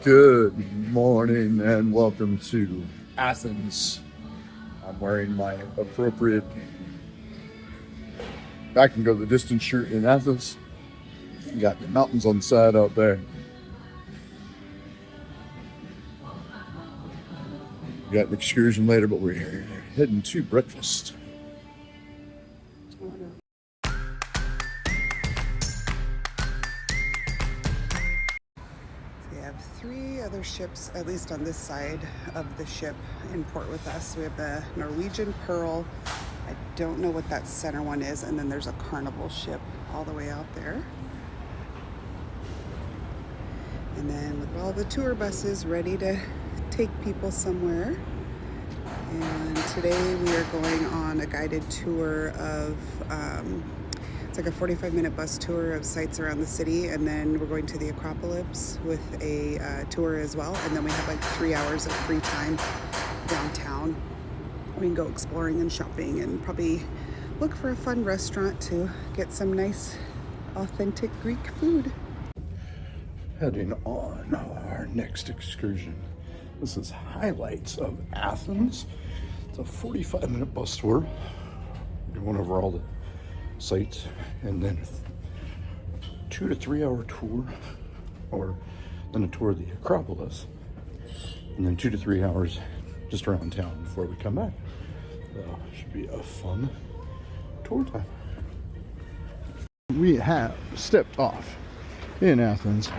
Good morning and welcome to Athens. I'm wearing my appropriate I can go the distance shirt in Athens. You got the mountains on the side out there. We got an excursion later, but we're heading to breakfast. We have 3 other ships, at least on this side of the ship, in port with us. We have the Norwegian Pearl. I don't know what that center one is. And then there's a Carnival ship all the way out there. And then with all the tour buses ready to take people somewhere. And today we are going on a guided tour of, it's like a 45-minute bus tour of sites around the city. And then we're going to the Acropolis with a tour as well. And then we have like 3 hours of free time downtown. We can go exploring and shopping and probably look for a fun restaurant to get some nice, authentic Greek food. Heading on our next excursion. This is Highlights of Athens. It's a 45-minute bus tour. Going over all the sites, and then a 2 to 3 hour tour, or then a tour of the Acropolis, and then 2 to 3 hours just around town before we come back. So should be a fun tour time. We have stepped off in Athens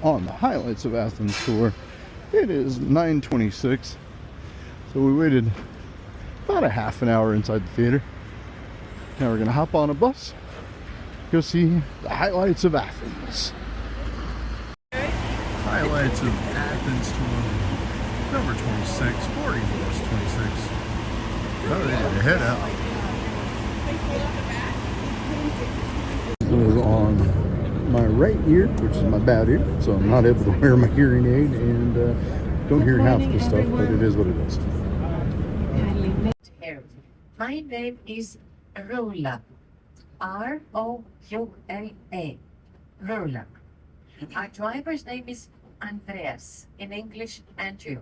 on the Highlights of Athens tour. It is 9:26, so we waited about a half an hour inside the theater. Now we're gonna hop on a bus, go see the Highlights of Athens. Highlights of Athens tour, number 26, boarding bus 26. All ready to head out. This is on my right ear, which is my bad ear, so I'm not able to wear my hearing aid and don't hear half the stuff, but it is what it is. My name is Rola, R-O-U-L-A, Rola. Our driver's name is Andreas, in English, Andrew.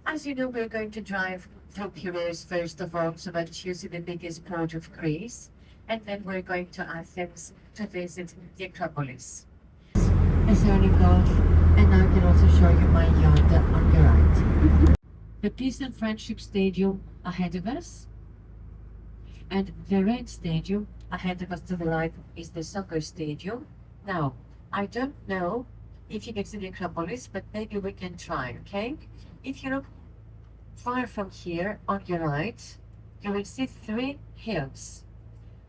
As you know, we're going to drive through Piraeus first of all, so that you see the biggest port of Greece, and then we're going to Athens to visit the Acropolis. The Sunny Gulf, and I can also show you my yacht on your right. The Peace and Friendship Stadium ahead of us, and the red stadium ahead of us to the right is the soccer stadium. Now, I don't know if you get to the Acropolis, but maybe we can try, okay? If you look far from here on your right, you will see 3 hills.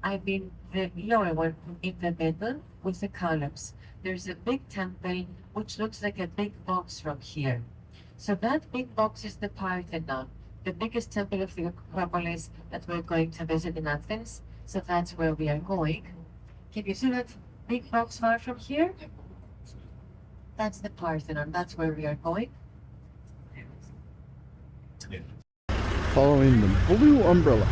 I mean the lower one in the middle with the columns. There's a big temple which looks like a big box from here. So that big box is the Parthenon, the biggest temple of the Acropolis that we're going to visit in Athens. So that's where we are going. Can you see that big box far from here? That's the Parthenon. That's where we are going. Following the blue umbrella.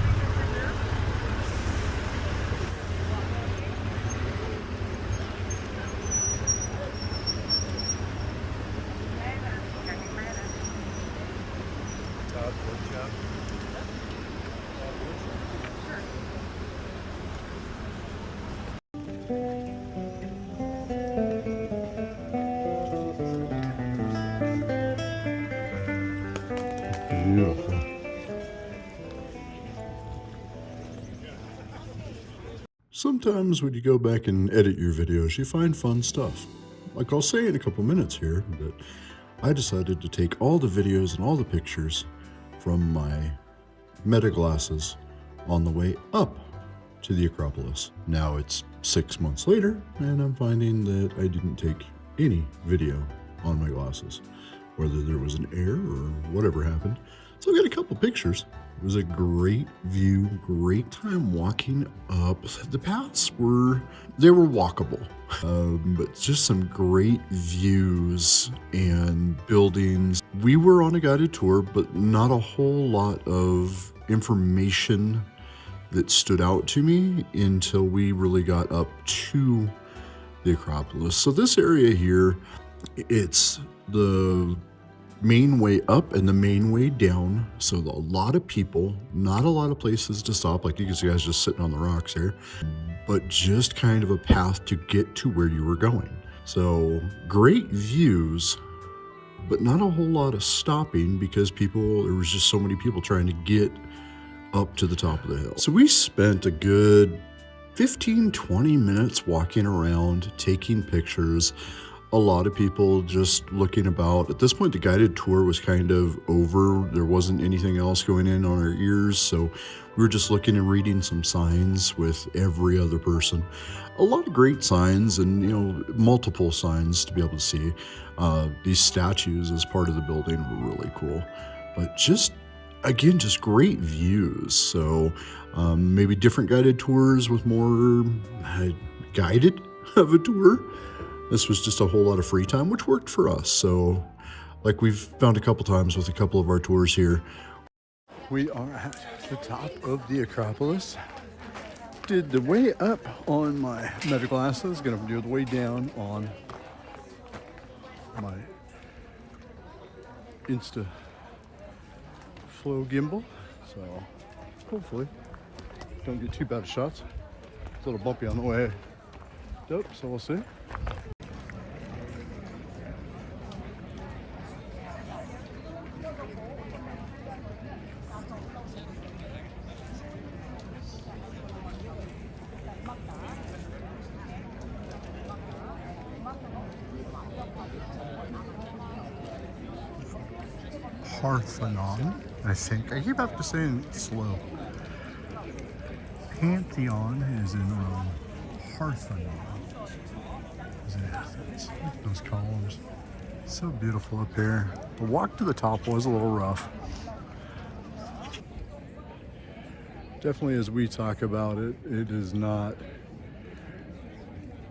Beautiful. Sometimes when you go back and edit your videos, you find fun stuff. Like I'll say in a couple minutes here that I decided to take all the videos and all the pictures from my meta glasses on the way up to the Acropolis. Now it's 6 months later, and I'm finding that I didn't take any video on my glasses, whether there was an error or whatever happened. So I got a couple pictures. It was a great view, great time walking up. The paths were walkable, but just some great views and buildings. We were on a guided tour, but not a whole lot of information that stood out to me until we really got up to the Acropolis. So this area here, it's the main way up and the main way down. So a lot of people, not a lot of places to stop, like you can see guys just sitting on the rocks here, but just kind of a path to get to where you were going. So great views, but not a whole lot of stopping because there was just so many people trying to get up to the top of the hill. So we spent a good 15-20 minutes walking around, taking pictures. A lot of people just looking about. At this point, the guided tour was kind of over. There wasn't anything else going in on our ears, so we were just looking and reading some signs with every other person. A lot of great signs and, multiple signs to be able to see. These statues as part of the building were really cool. But just great views. So maybe different guided tours with more guided of a tour. This was just a whole lot of free time, which worked for us. So like we've found a couple times with a couple of our tours here. We are at the top of the Acropolis. Did the way up on my Meta glasses, gonna do the way down on my Insta Flow gimbal. So hopefully don't get too bad of shots. It's a little bumpy on the way up, so we'll see. Parthenon, I think. I keep having to say it slow. Pantheon is in Parthenon. Is in Athens. Look at those columns. So beautiful up here. The walk to the top was a little rough. Definitely, as we talk about it, it is not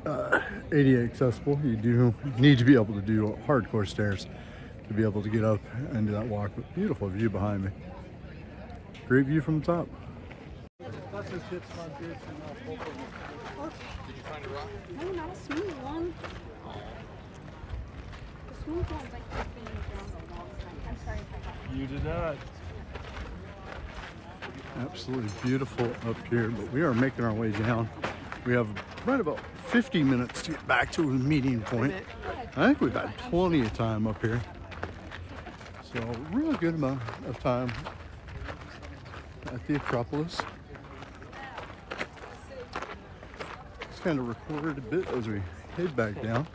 ADA accessible. You do need to be able to do hardcore stairs to be able to get up and do that walk. But beautiful view behind me. Great view from the top. Did you find a rock? No, not a smooth one. The smooth one's like 15 down the long side. I'm sorry if I got You did not. Absolutely beautiful up here, but we are making our way down. We have right about 50 minutes to get back to a meeting point. I think we've had plenty of time up here. So really good amount of time at the Acropolis. Just kind of recorded a bit as we head back down.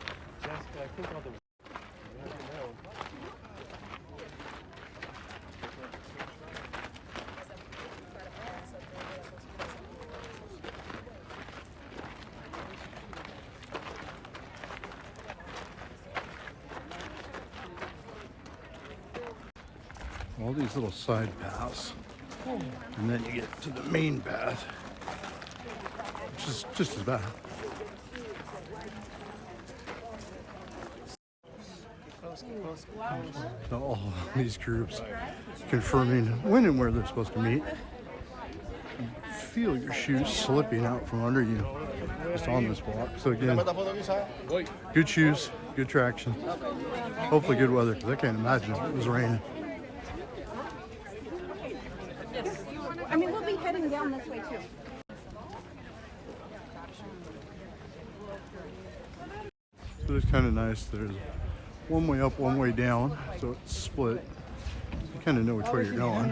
All these little side paths, and then you get to the main path, which is just as bad. All these groups confirming when and where they're supposed to meet. You feel your shoes slipping out from under you just on this walk. So again, good shoes, good traction, hopefully good weather, because I can't imagine if it was raining. I mean, we'll be heading down this way too. So it's kind of nice. There's one way up, one way down, so it's split. You kind of know which way you're going.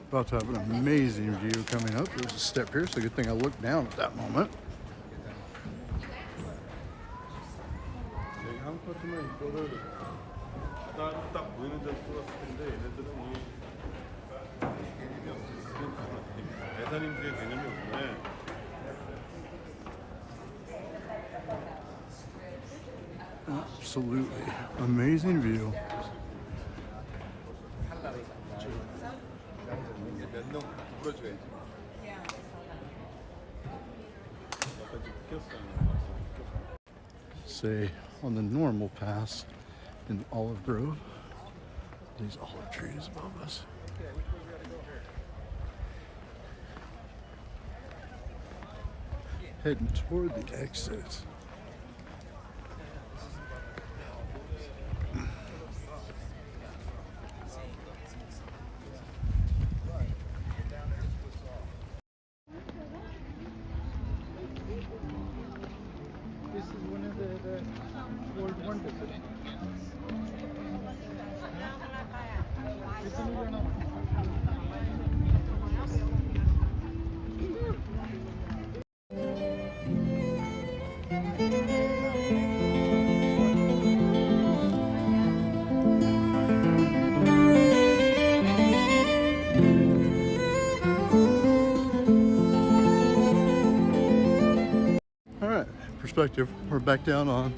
About to have an amazing view coming up. There's a step here, so good thing I looked down at that moment. Absolutely amazing view. Say on the normal pass in Olive Grove, these olive trees above us. Heading toward the exit. this is one of the old wonders. All right, perspective. We're back down on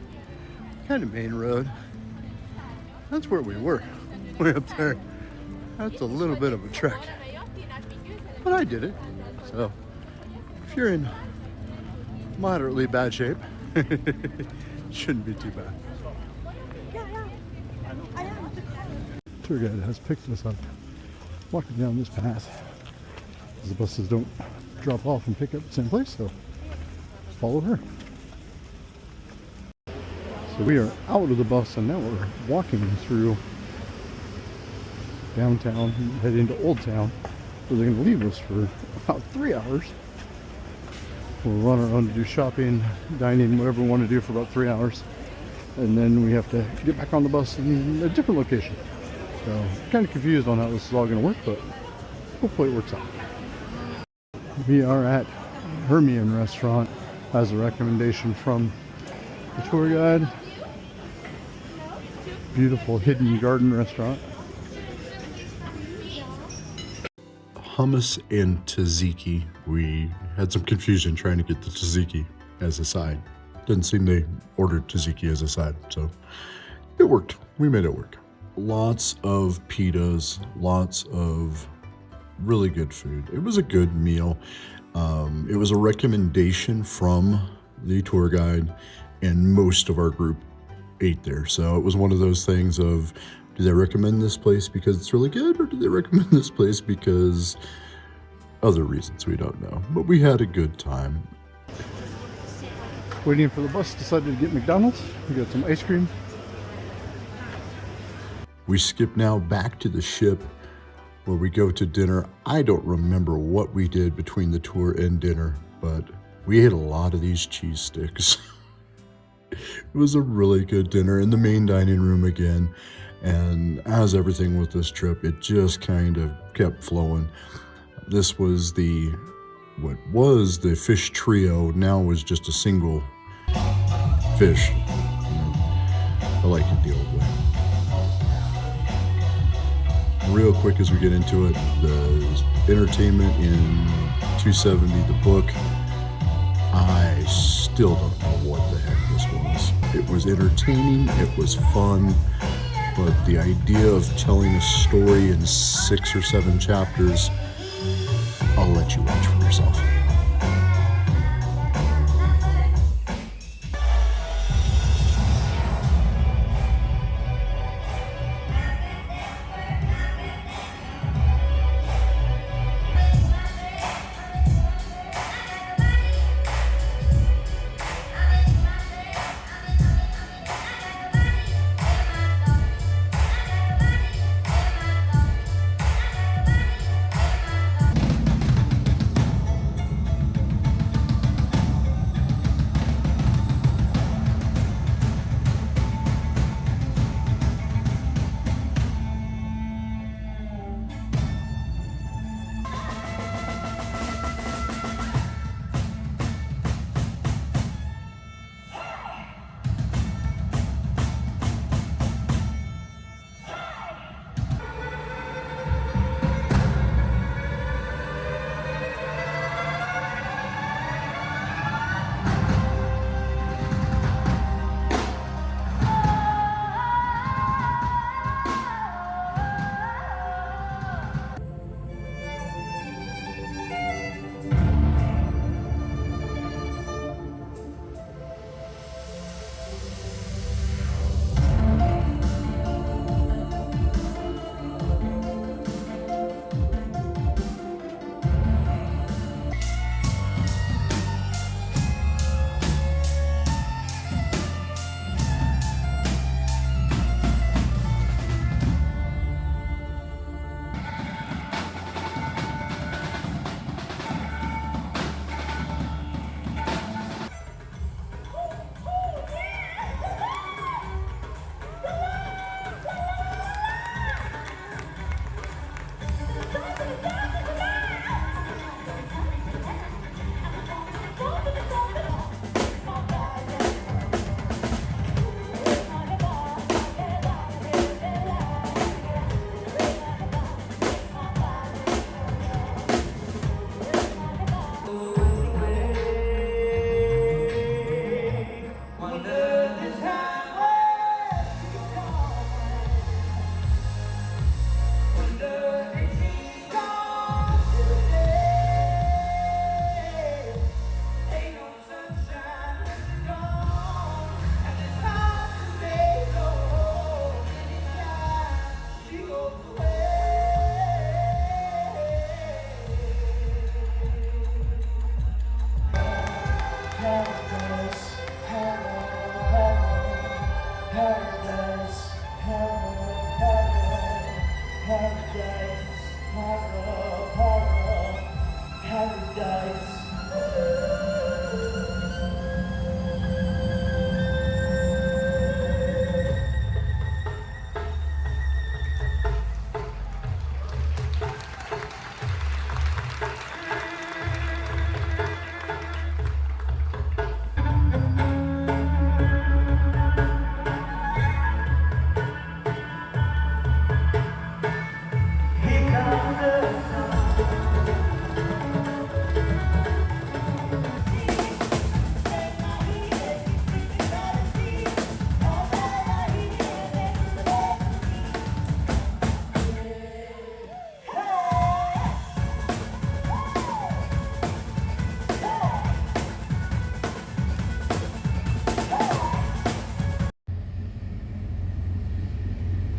kind of main road. That's where we were, way up there. That's a little bit of a trek, but I did it. So if you're in moderately bad shape, shouldn't be too bad. Tour guide has picked us up walking down this path, because the buses don't drop off and pick up at the same place, so follow her. So we are out of the bus and now we're walking through downtown, heading to Old Town, where they're going to leave us for about 3 hours. We'll run around to do shopping, dining, whatever we want to do for about 3 hours. And then we have to get back on the bus in a different location. So kind of confused on how this is all going to work, but hopefully it works out. We are at Hermion restaurant as a recommendation from the tour guide. Beautiful hidden garden restaurant. Hummus and tzatziki. We had some confusion trying to get the tzatziki as a side. Didn't seem they ordered tzatziki as a side, so it worked. We made it work. Lots of pitas, lots of really good food. It was a good meal. It was a recommendation from the tour guide, and most of our group ate there. So it was one of those things of, do they recommend this place because it's really good, or do they recommend this place because other reasons we don't know? But we had a good time. Waiting for the bus, decided to get McDonald's. We got some ice cream. We skip now back to the ship where we go to dinner. I don't remember what we did between the tour and dinner, but we ate a lot of these cheese sticks. It was a really good dinner in the main dining room again. And as everything with this trip, it just kind of kept flowing. This was what was the fish trio, now was just a single fish. I like it the old way. Real quick as we get into it, the entertainment in 270, the book, I still don't know what the heck this was. It was entertaining, it was fun, but the idea of telling a story in 6 or 7 chapters, I'll let you watch for yourself.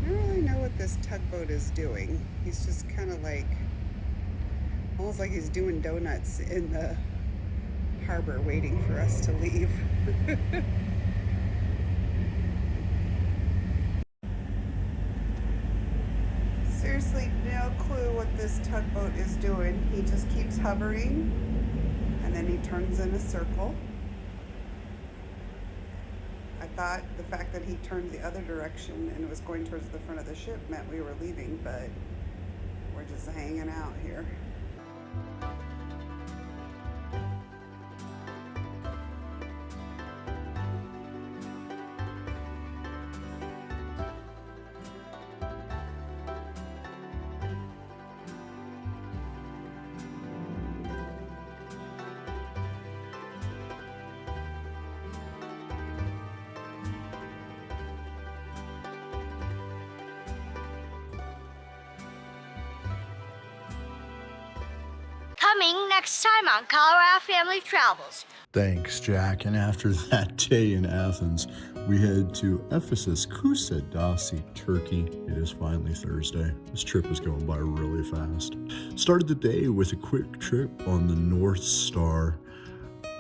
I don't really know what this tugboat is doing. He's just kind of like, almost like he's doing donuts in the harbor waiting for us to leave. Seriously, no clue what this tugboat is doing. He just keeps hovering and then he turns in a circle. I thought the fact that he turned the other direction and was going towards the front of the ship meant we were leaving, but we're just hanging out here. Coming next time on Colorado Family Travels. Thanks, Jack. And after that day in Athens, we head to Ephesus, Kusadasi, Turkey. It is finally Thursday. This trip is going by really fast. Started the day with a quick trip on the North Star.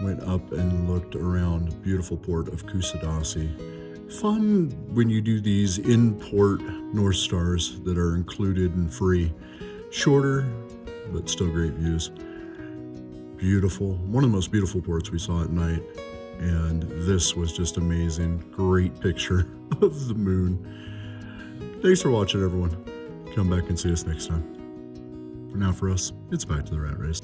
Went up and looked around the beautiful port of Kusadasi. Fun when you do these in-port North Stars that are included and free. Shorter, but still great views. Beautiful, one of the most beautiful ports we saw at night, and this was just amazing. Great picture of the moon. Thanks for watching, everyone. Come back and see us next time. For now, for us, it's back to the rat race.